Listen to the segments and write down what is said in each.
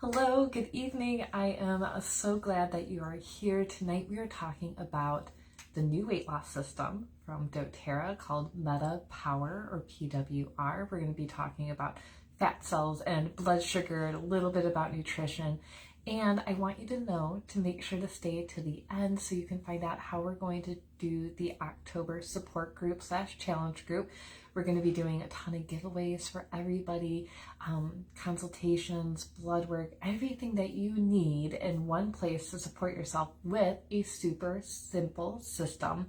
Hello, good evening. I am so glad that you are here. Tonight we are talking about the new weight loss system from doTERRA called MetaPWR or PWR. We're going to be talking about fat cells and blood sugar and a little bit about nutrition. And I want you to know to make sure to stay to the end so you can find out how we're going to do the October support group / challenge group. We're going to be doing a ton of giveaways for everybody, consultations, blood work, everything that you need in one place to support yourself with a super simple system.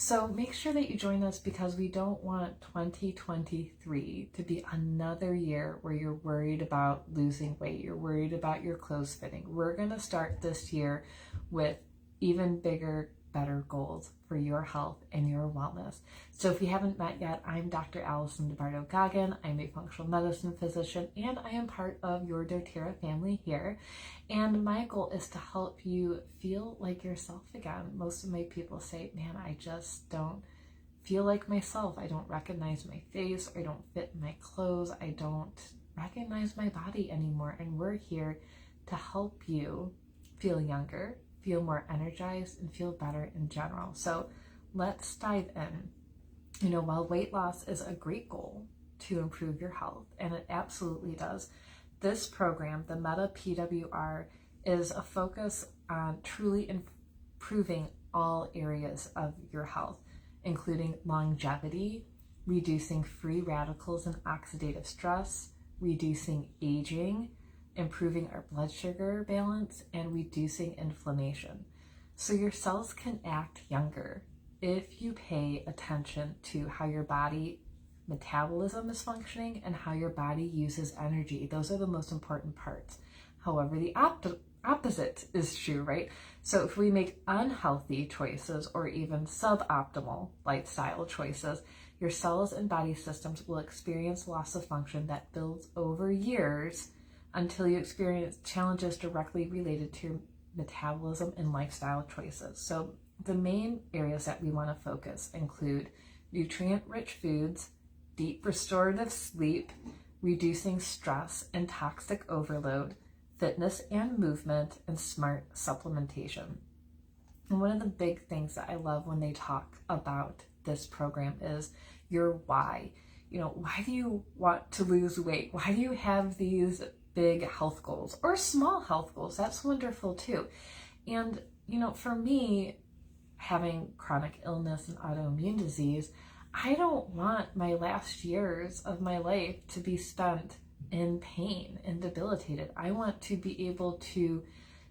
So make sure that you join us because we don't want 2023 to be another year where you're worried about losing weight, you're worried about your clothes fitting. We're going to start this year with even bigger, better goals for your health and your wellness. So if we haven't met yet, I'm Dr. Alison DiBarto Goggin. I'm a functional medicine physician and I am part of your doTERRA family here. And my goal is to help you feel like yourself again. Most of my people say, man, I just don't feel like myself. I don't recognize my face. I don't fit in my clothes. I don't recognize my body anymore. And we're here to help you feel younger, feel more energized, and feel better in general. So let's dive in. You know, while weight loss is a great goal to improve your health, and it absolutely does, this program, the MetaPWR, is a focus on truly improving all areas of your health, including longevity, reducing free radicals and oxidative stress, reducing aging, improving our blood sugar balance, and reducing inflammation. So your cells can act younger if you pay attention to how your body metabolism is functioning and how your body uses energy. Those are the most important parts. However, the opposite is true, right? So if we make unhealthy choices or even suboptimal lifestyle choices, your cells and body systems will experience loss of function that builds over years until you experience challenges directly related to your metabolism and lifestyle choices. So the main areas that we want to focus include nutrient-rich foods, deep restorative sleep, reducing stress and toxic overload, fitness and movement, and smart supplementation. And one of the big things that I love when they talk about this program is your why. You know, why do you want to lose weight? Why do you have these big health goals or small health goals? That's wonderful too. And, you know, for me, having chronic illness and autoimmune disease, I don't want my last years of my life to be spent in pain and debilitated. I want to be able to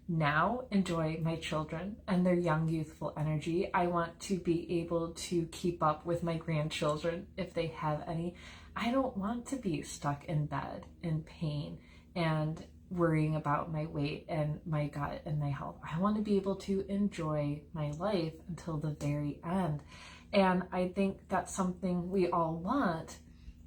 now enjoy my children and their young, youthful energy. I want to be able to keep up with my grandchildren if they have any. I don't want to be stuck in bed in pain and worrying about my weight and my gut and my health. I want to be able to enjoy my life until the very end. And I think that's something we all want,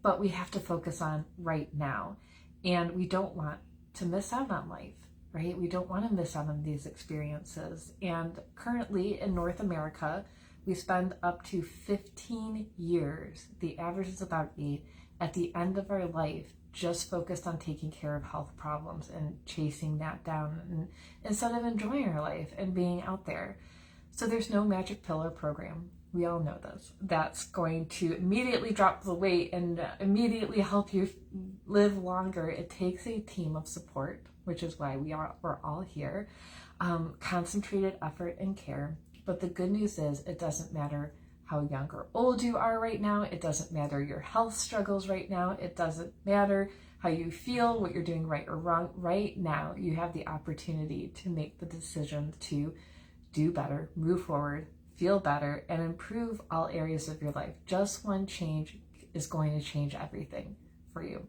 but we have to focus on right now. And we don't want to miss out on life, right? We don't want to miss out on these experiences. And currently in North America, we spend up to 15 years, the average is about 8, at the end of our life just focused on taking care of health problems and chasing that down and instead of enjoying our life and being out there. So there's no magic pill or program. We all know this. That's going to immediately drop the weight and immediately help you live longer. It takes a team of support, which is why we're all here, concentrated effort and care. But the good news is it doesn't matter how young or old you are right now. It doesn't matter your health struggles right now. It doesn't matter how you feel, what you're doing right or wrong. Right now, you have the opportunity to make the decision to do better, move forward, feel better, and improve all areas of your life. Just one change is going to change everything for you.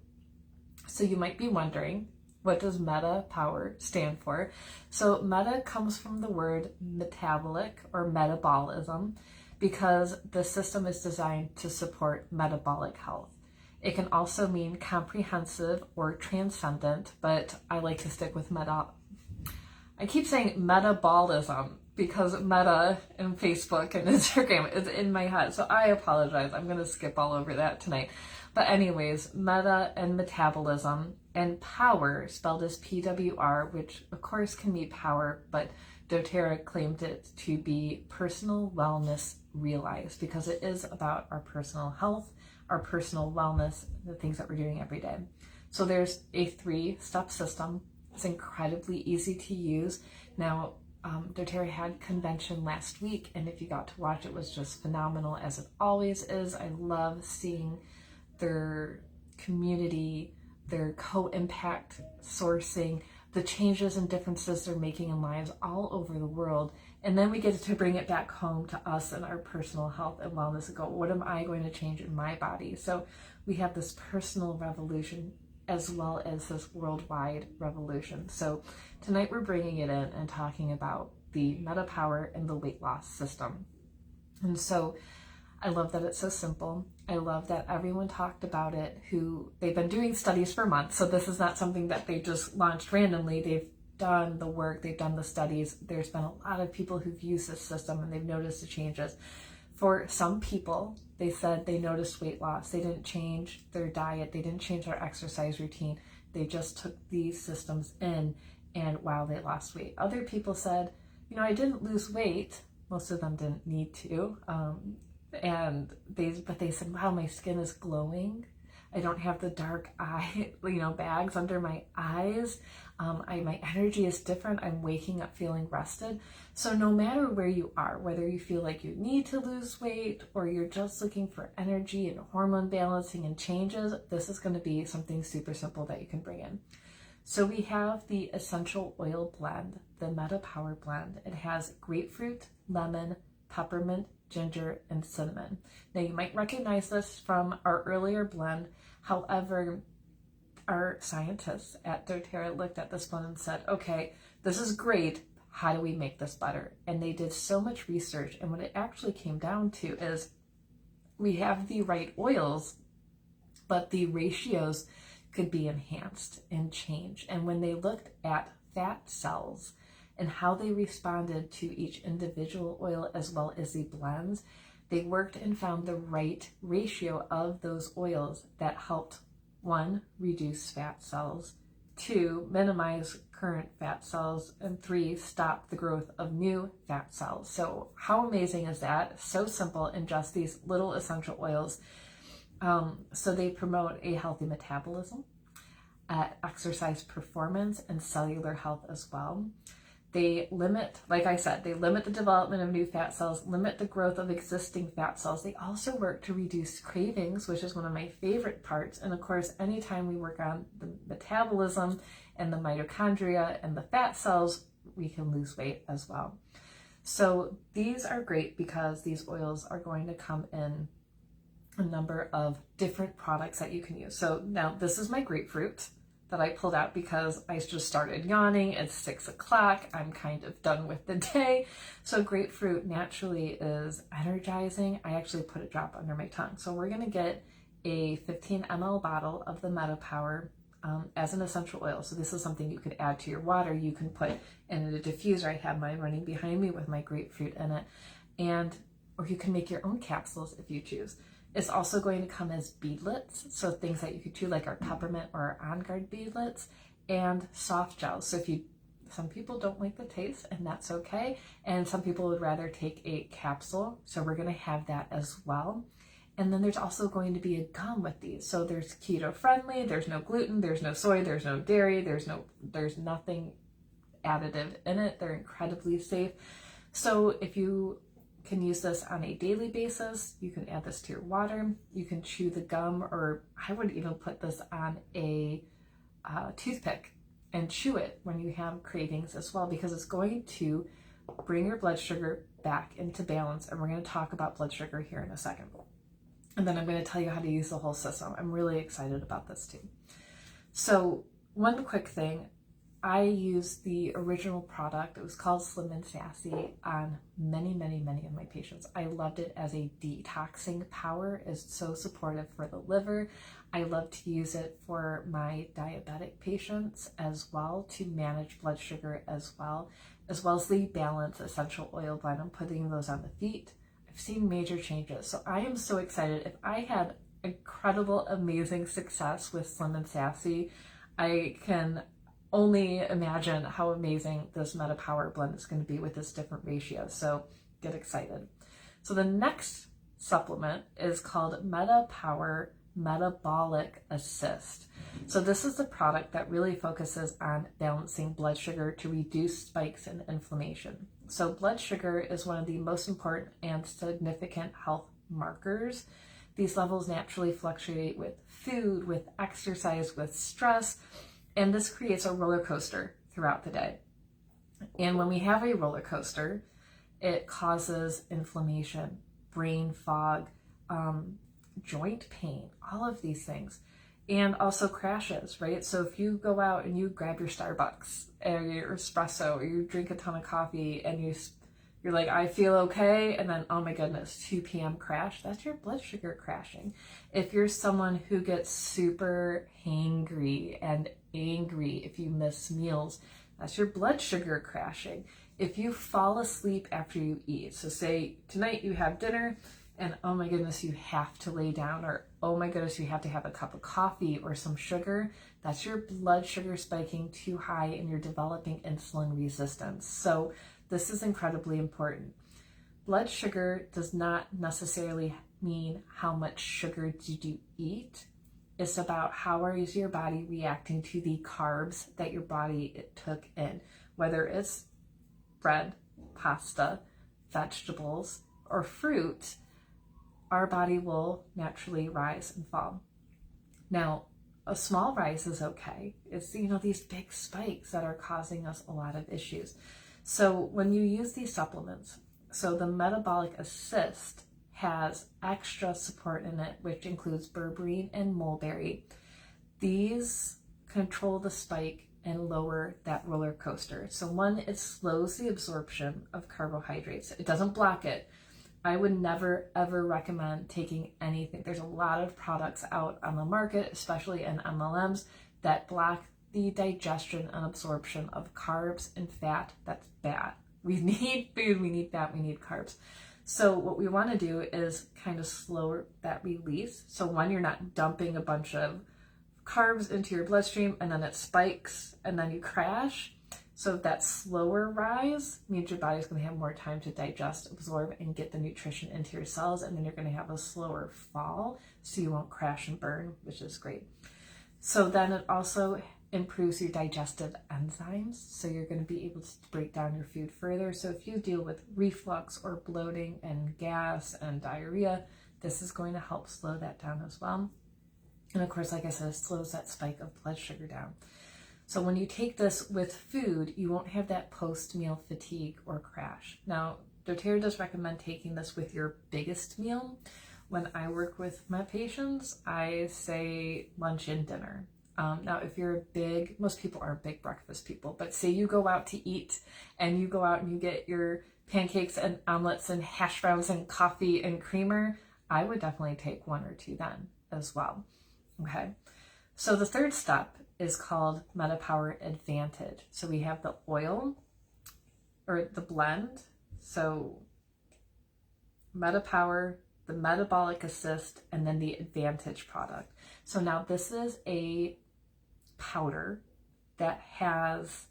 So you might be wondering, what does MetaPWR stand for? So meta comes from the word metabolic or metabolism, because the system is designed to support metabolic health. It can also mean comprehensive or transcendent, but I like to stick with meta. I keep saying metabolism because meta and Facebook and Instagram is in my head. So I apologize. I'm going to skip all over that tonight. But anyways, meta and metabolism and power, spelled as PWR, which of course can be power, but doTERRA claimed it to be personal wellness realized, because it is about our personal health, our personal wellness, the things that we're doing every day. So there's a 3-step system. It's incredibly easy to use. Now, doTERRA had convention last week, and if you got to watch, it was just phenomenal, as it always is. I love seeing their community, their co-impact sourcing, the changes and differences they're making in lives all over the world. And then we get to bring it back home to us and our personal health and wellness and go, what am I going to change in my body? So we have this personal revolution as well as this worldwide revolution. So tonight we're bringing it in and talking about the MetaPWR and the weight loss system. And so I love that it's so simple. I love that everyone talked about it who they've been doing studies for months. So this is not something that they just launched randomly. They've done the work, they've done the studies. There's been a lot of people who've used this system and they've noticed the changes. For some people, they said they noticed weight loss. They didn't change their diet. They didn't change their exercise routine. They just took these systems in and wow, they lost weight. Other people said, I didn't lose weight. Most of them didn't need to. But they said, wow, my skin is glowing. I don't have the dark eye, bags under my eyes. My energy is different. I'm waking up feeling rested. So no matter where you are, whether you feel like you need to lose weight or you're just looking for energy and hormone balancing and changes, this is going to be something super simple that you can bring in. So we have the essential oil blend, the MetaPWR blend. It has grapefruit, lemon, peppermint, ginger, and cinnamon. Now you might recognize this from our earlier blend. However, our scientists at doTERRA looked at this blend and said, okay, this is great. How do we make this better? And they did so much research. And what it actually came down to is we have the right oils, but the ratios could be enhanced and changed. And when they looked at fat cells and how they responded to each individual oil as well as the blends, they worked and found the right ratio of those oils that helped, 1, reduce fat cells, 2, minimize current fat cells, and 3, stop the growth of new fat cells. So how amazing is that? So simple in just these little essential oils. So they promote a healthy metabolism, exercise performance, and cellular health as well. They limit, like I said, they limit the development of new fat cells, limit the growth of existing fat cells. They also work to reduce cravings, which is one of my favorite parts. And of course, anytime we work on the metabolism and the mitochondria and the fat cells, we can lose weight as well. So these are great because these oils are going to come in a number of different products that you can use. So now this is my grapefruit that I pulled out because I just started yawning. It's 6 o'clock. I'm kind of done with the day. So grapefruit naturally is energizing. I actually put a drop under my tongue. So we're going to get a 15 ml bottle of the MetaPWR as an essential oil. So this is something you could add to your water. You can put in a diffuser. I have mine running behind me with my grapefruit in it. Or you can make your own capsules if you choose. It's also going to come as beadlets, so things that you could chew like our peppermint or our On Guard beadlets, and soft gels. So some people don't like the taste, and that's okay. And some people would rather take a capsule, so we're going to have that as well. And then there's also going to be a gum with these. So there's keto friendly, there's no gluten, there's no soy, there's no dairy, there's nothing additive in it. They're incredibly safe. So if you can use this on a daily basis, you can add this to your water, you can chew the gum, or I would even put this on a toothpick and chew it when you have cravings as well, because it's going to bring your blood sugar back into balance. And we're going to talk about blood sugar here in a second. And then I'm going to tell you how to use the whole system. I'm really excited about this too. So one quick thing, I used the original product. It was called Slim and Sassy on many, many, many of my patients. I loved it as a detoxing power. It's so supportive for the liver. I love to use it for my diabetic patients as well to manage blood sugar as well as the Balance Essential Oil Blend. I'm putting those on the feet. I've seen major changes. So I am so excited. If I had incredible, amazing success with Slim and Sassy, I can only imagine how amazing this MetaPWR blend is going to be with this different ratio. So get excited. So the next supplement is called MetaPWR Metabolic Assist. So this is a product that really focuses on balancing blood sugar to reduce spikes in inflammation. So blood sugar is one of the most important and significant health markers. These levels naturally fluctuate with food, with exercise, with stress, and this creates a roller coaster throughout the day. And when we have a roller coaster, it causes inflammation, brain fog, joint pain, all of these things, and also crashes, right? So if you go out and you grab your Starbucks or your espresso, or you drink a ton of coffee and you're like, I feel okay, and then, oh my goodness, 2 p.m. crash, that's your blood sugar crashing. If you're someone who gets super hangry and angry if you miss meals, that's your blood sugar crashing. If you fall asleep after you eat, so say tonight you have dinner and oh my goodness, you have to lay down, or oh my goodness, you have to have a cup of coffee or some sugar, that's your blood sugar spiking too high and you're developing insulin resistance. So this is incredibly important. Blood sugar does not necessarily mean how much sugar did you eat. It's about how is your body reacting to the carbs that your body took in, whether it's bread, pasta, vegetables, or fruit. Our body will naturally rise and fall. Now, a small rise is okay. It's, these big spikes that are causing us a lot of issues. So when you use these supplements, so the Metabolic Assist has extra support in it, which includes berberine and mulberry. These control the spike and lower that roller coaster. So one, it slows the absorption of carbohydrates. It doesn't block it. I would never, ever recommend taking anything. There's a lot of products out on the market, especially in MLMs, that block the digestion and absorption of carbs and fat. That's bad. We need food, we need fat, we need carbs. So what we want to do is kind of slow that release. So one, you're not dumping a bunch of carbs into your bloodstream and then it spikes and then you crash. So that slower rise means your body's going to have more time to digest, absorb, and get the nutrition into your cells, and then you're going to have a slower fall, so you won't crash and burn, which is great. So then it also improves your digestive enzymes, so you're going to be able to break down your food further. So if you deal with reflux or bloating and gas and diarrhea, this is going to help slow that down as well. And of course, like I said, it slows that spike of blood sugar down. So when you take this with food, you won't have that post-meal fatigue or crash. Now, doTERRA does recommend taking this with your biggest meal. When I work with my patients, I say lunch and dinner. Now, if you're most people aren't big breakfast people, but say you go out to eat and you go out and you get your pancakes and omelets and hash browns and coffee and creamer, I would definitely take 1 or 2 then as well. Okay. So the third step is called MetaPWR Advantage. So we have the oil or the blend. So MetaPWR, the Metabolic Assist, and then the Advantage product. So now this is a powder that has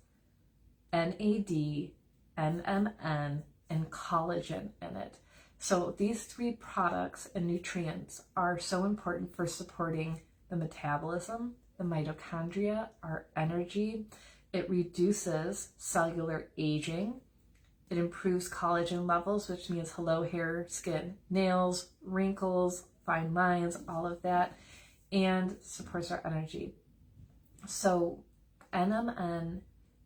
NAD, NMN, and collagen in it. So these 3 products and nutrients are so important for supporting the metabolism, the mitochondria, our energy. It reduces cellular aging. It improves collagen levels, which means hello hair, skin, nails, wrinkles, fine lines, all of that, and supports our energy. So NMN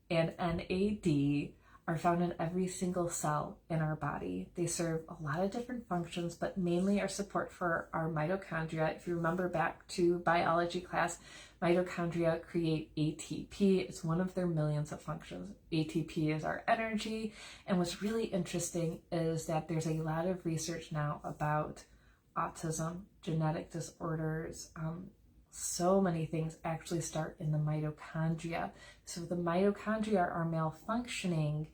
and NAD are found in every single cell in our body. They serve a lot of different functions, but mainly are support for our mitochondria. If you remember back to biology class, mitochondria create ATP. It's one of their millions of functions. ATP is our energy. And what's really interesting is that there's a lot of research now about autism, genetic disorders, so many things actually start in the mitochondria. So if the mitochondria are malfunctioning,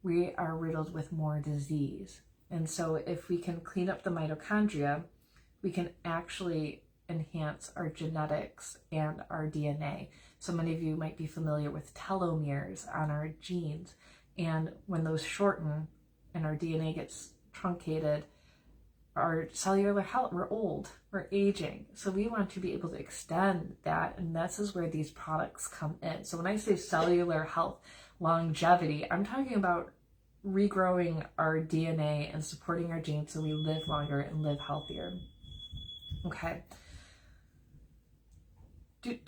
we are riddled with more disease. And so if we can clean up the mitochondria, we can actually enhance our genetics and our DNA. So many of you might be familiar with telomeres on our genes. And when those shorten and our DNA gets truncated, our cellular health, we're old, we're aging. So we want to be able to extend that. And this is where these products come in. So when I say cellular health, longevity, I'm talking about regrowing our DNA and supporting our genes so we live longer and live healthier. Okay.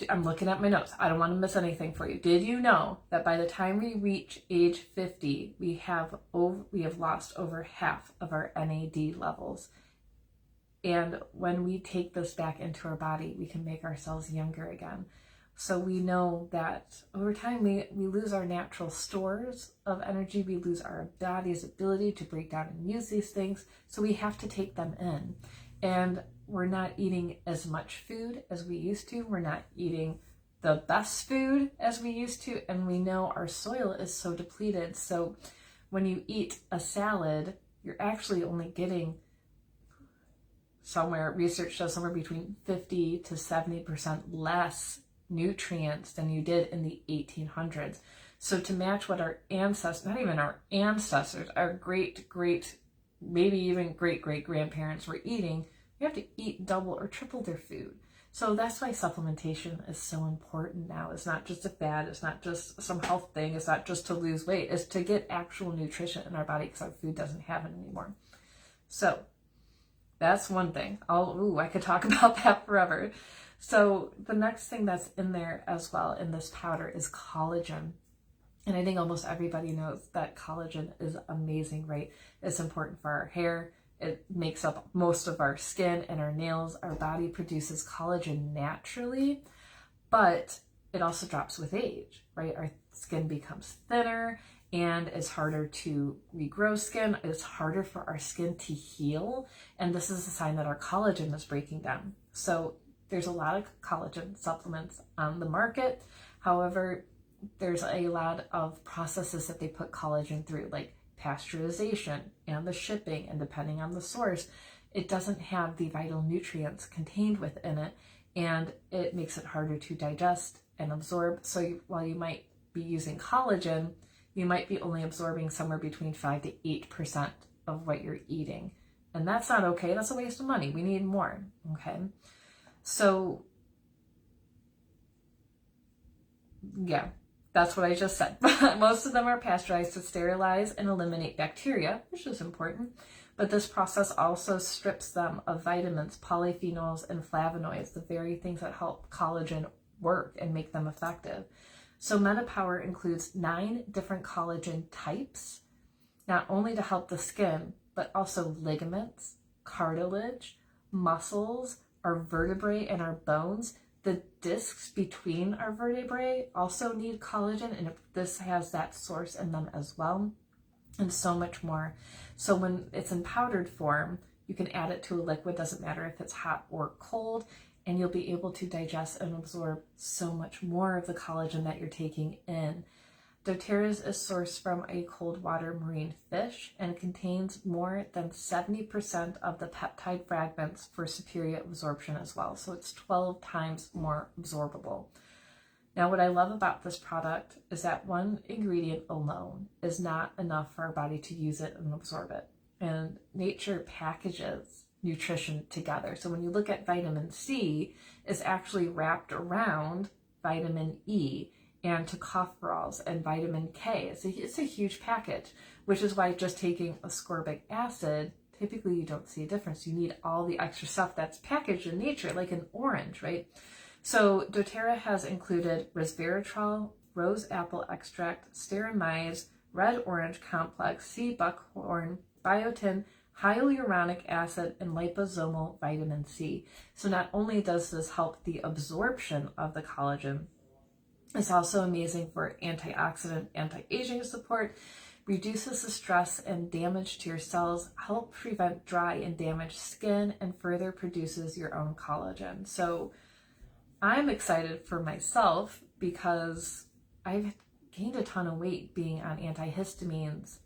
I'm looking at my notes. I don't want to miss anything for you. Did you know that by the time we reach age 50, we have lost over half of our NAD levels? And when we take this back into our body, we can make ourselves younger again. So we know that over time, we lose our natural stores of energy. We lose our body's ability to break down and use these things. So we have to take them in. And we're not eating as much food as we used to. We're not eating the best food as we used to. And we know our soil is so depleted. So when you eat a salad, you're actually only getting research shows somewhere between 50 to 70% less nutrients than you did in the 1800s. So to match what our ancestors, not even our ancestors, our great, maybe even great-great-grandparents were eating, you have to eat double or triple their food. So that's why supplementation is so important now. It's not just a fad. It's not just some health thing. It's not just to lose weight. It's to get actual nutrition in our body because our food doesn't have it anymore. So that's one thing. I could talk about that forever. So the next thing that's in there as well in this powder is collagen. And I think almost everybody knows that collagen is amazing, right? It's important for our hair. It makes up most of our skin and our nails. Our body produces collagen naturally, but it also drops with age, right? Our skin becomes thinner and it's harder to regrow skin. It's harder for our skin to heal. And this is a sign that our collagen is breaking down. So there's a lot of collagen supplements on the market. However, there's a lot of processes that they put collagen through, like pasteurization and the shipping, and depending on the source, it doesn't have the vital nutrients contained within it, and it makes it harder to digest and absorb. So while you might be using collagen, you might be only absorbing somewhere between 5 to 8% of what you're eating. And that's not okay. That's a waste of money. We need more, okay? So, yeah, that's what I just said. Most of them are pasteurized to sterilize and eliminate bacteria, which is important. But this process also strips them of vitamins, polyphenols, and flavonoids, the very things that help collagen work and make them effective. So MetaPWR includes 9 different collagen types, not only to help the skin, but also ligaments, cartilage, muscles, our vertebrae, and our bones. The discs between our vertebrae also need collagen, and this has that source in them as well, and so much more. So when it's in powdered form, you can add it to a liquid, doesn't matter if it's hot or cold, and you'll be able to digest and absorb so much more of the collagen that you're taking in. doTERRA's is sourced from a cold water marine fish and contains more than 70% of the peptide fragments for superior absorption as well. So it's 12 times more absorbable. Now, what I love about this product is that one ingredient alone is not enough for our body to use it and absorb it. And nature packages nutrition together. So when you look at vitamin C, it's actually wrapped around vitamin E and tocopherols and vitamin K. It's a huge package, which is why just taking ascorbic acid, typically you don't see a difference. You need all the extra stuff that's packaged in nature, like an orange, right? So doTERRA has included resveratrol, rose apple extract, steramides, red orange complex, sea buckhorn, biotin, hyaluronic acid, and liposomal vitamin C. So not only does this help the absorption of the collagen, it's also amazing for antioxidant, anti-aging support, reduces the stress and damage to your cells, help prevent dry and damaged skin, and further produces your own collagen. So I'm excited for myself because I've gained a ton of weight being on antihistamines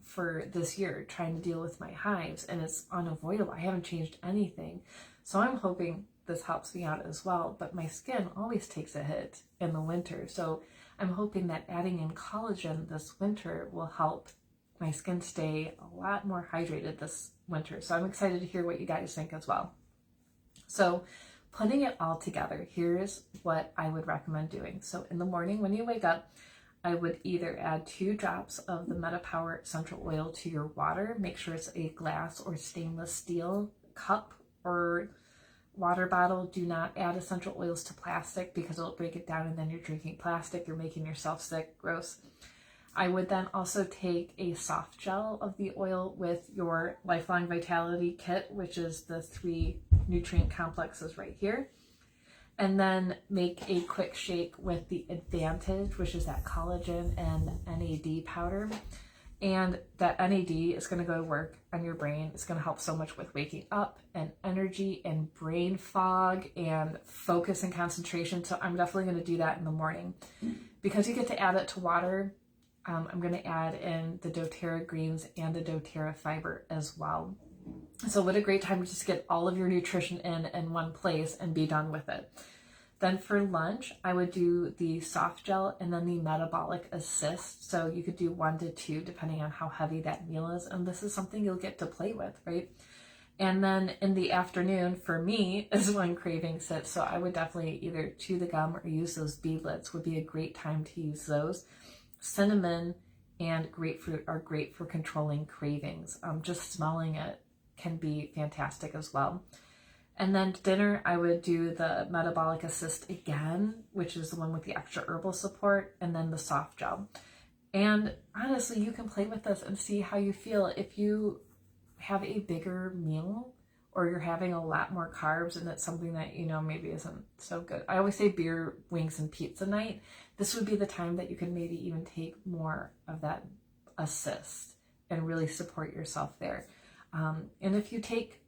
for this year, trying to deal with my hives, and it's unavoidable. I haven't changed anything. So I'm hoping this helps me out as well, but my skin always takes a hit in the winter. So I'm hoping that adding in collagen this winter will help my skin stay a lot more hydrated this winter. So I'm excited to hear what you guys think as well. So putting it all together, here's what I would recommend doing. So in the morning when you wake up, I would either add 2 drops of the MetaPWR essential oil to your water. Make sure it's a glass or stainless steel cup or water bottle. Do not add essential oils to plastic because it'll break it down and then you're drinking plastic. You're making yourself sick. Gross. I would then also take a soft gel of the oil with your Lifelong Vitality kit, which is the 3 nutrient complexes right here. And then make a quick shake with the Advantage, which is that collagen and NAD powder. And that NAD is going to go to work on your brain. It's going to help so much with waking up and energy and brain fog and focus and concentration. So I'm definitely going to do that in the morning. Because you get to add it to water, I'm going to add in the doTERRA greens and the doTERRA fiber as well. So what a great time to just get all of your nutrition in one place and be done with it. Then for lunch, I would do the soft gel and then the metabolic assist. So you could do 1 to 2 depending on how heavy that meal is. And this is something you'll get to play with, right? And then in the afternoon, for me, is when cravings hit. So I would definitely either chew the gum or use those beadlets. Would be a great time to use those. Cinnamon and grapefruit are great for controlling cravings. Just smelling it can be fantastic as well. And then dinner, I would do the metabolic assist again, which is the one with the extra herbal support, and then the soft gel. And honestly, you can play with this and see how you feel. If you have a bigger meal or you're having a lot more carbs and it's something that, you know, maybe isn't so good. I always say beer, wings, and pizza night. This would be the time that you can maybe even take more of that assist and really support yourself there. And if you take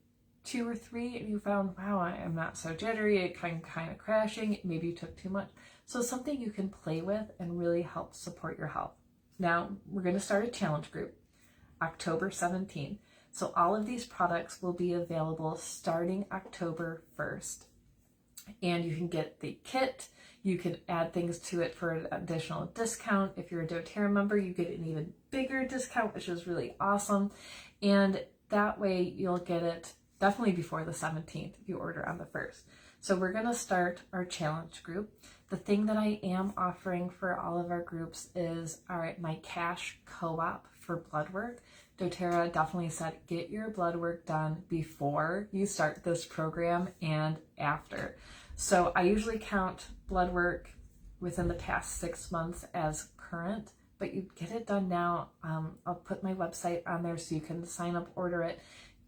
2 or 3 and you found, wow, I am not so jittery, it kind of crashing, maybe you took too much. So something you can play with and really help support your health. Now we're going to start a challenge group October 17th. So all of these products will be available starting October 1st. And you can get the kit. You can add things to it for an additional discount. If you're a doTERRA member, you get an even bigger discount, which is really awesome. And that way you'll get it definitely before the 17th if you order on the 1st. So we're going to start our challenge group. The thing that I am offering for all of our groups is, all right, my cash co-op for blood work. doTERRA definitely said, get your blood work done before you start this program and after. So I usually count blood work within the past 6 months as current, but you get it done now. I'll put my website on there so you can sign up, order it,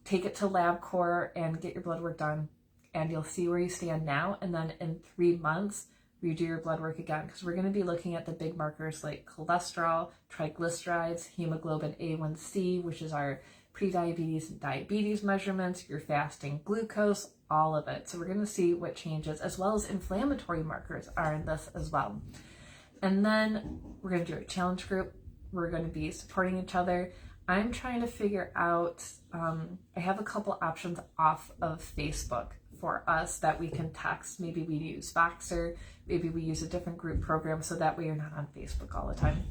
take it to LabCorp and get your blood work done. And you'll see where you stand now. And then in 3 months, redo your blood work again, because we're going to be looking at the big markers like cholesterol, triglycerides, hemoglobin A1C, which is our prediabetes and diabetes measurements, your fasting glucose, all of it. So we're going to see what changes, as well as inflammatory markers are in this as well. And then we're going to do a challenge group. We're going to be supporting each other. I'm trying to figure out, I have a couple options off of Facebook for us that we can text. Maybe we use Voxer, maybe we use a different group program so that way you're not on Facebook all the time.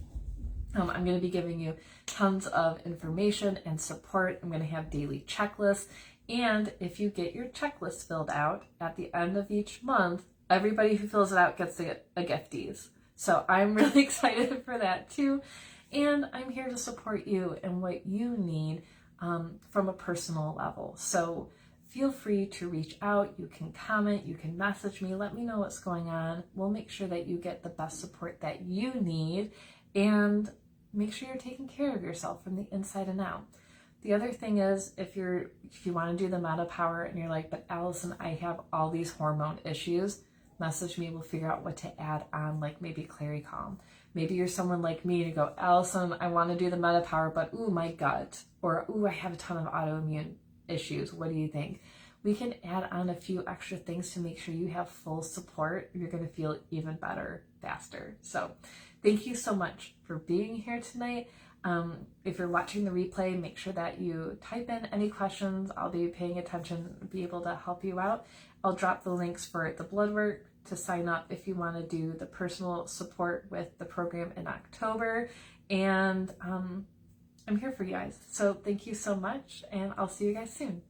I'm going to be giving you tons of information and support. I'm going to have daily checklists. And if you get your checklist filled out at the end of each month, everybody who fills it out gets a gifties. So I'm really excited for that too. And I'm here to support you and what you need from a personal level. So feel free to reach out. You can comment, you can message me, let me know what's going on. We'll make sure that you get the best support that you need and make sure you're taking care of yourself from the inside and out. The other thing is, if you want to do the MetaPWR and you're like, but Allison, I have all these hormone issues, message me, we'll figure out what to add on, like maybe Clarycalm. Maybe you're someone like me to go, Allison, I want to do the MetaPWR, but ooh, my gut, or ooh, I have a ton of autoimmune issues. What do you think? We can add on a few extra things to make sure you have full support. You're going to feel even better faster. So thank you so much for being here tonight. If you're watching the replay, make sure that you type in any questions. I'll be paying attention, be able to help you out. I'll drop the links for the blood work to sign up if you want to do the personal support with the program in October. And I'm here for you guys. So thank you so much, and I'll see you guys soon.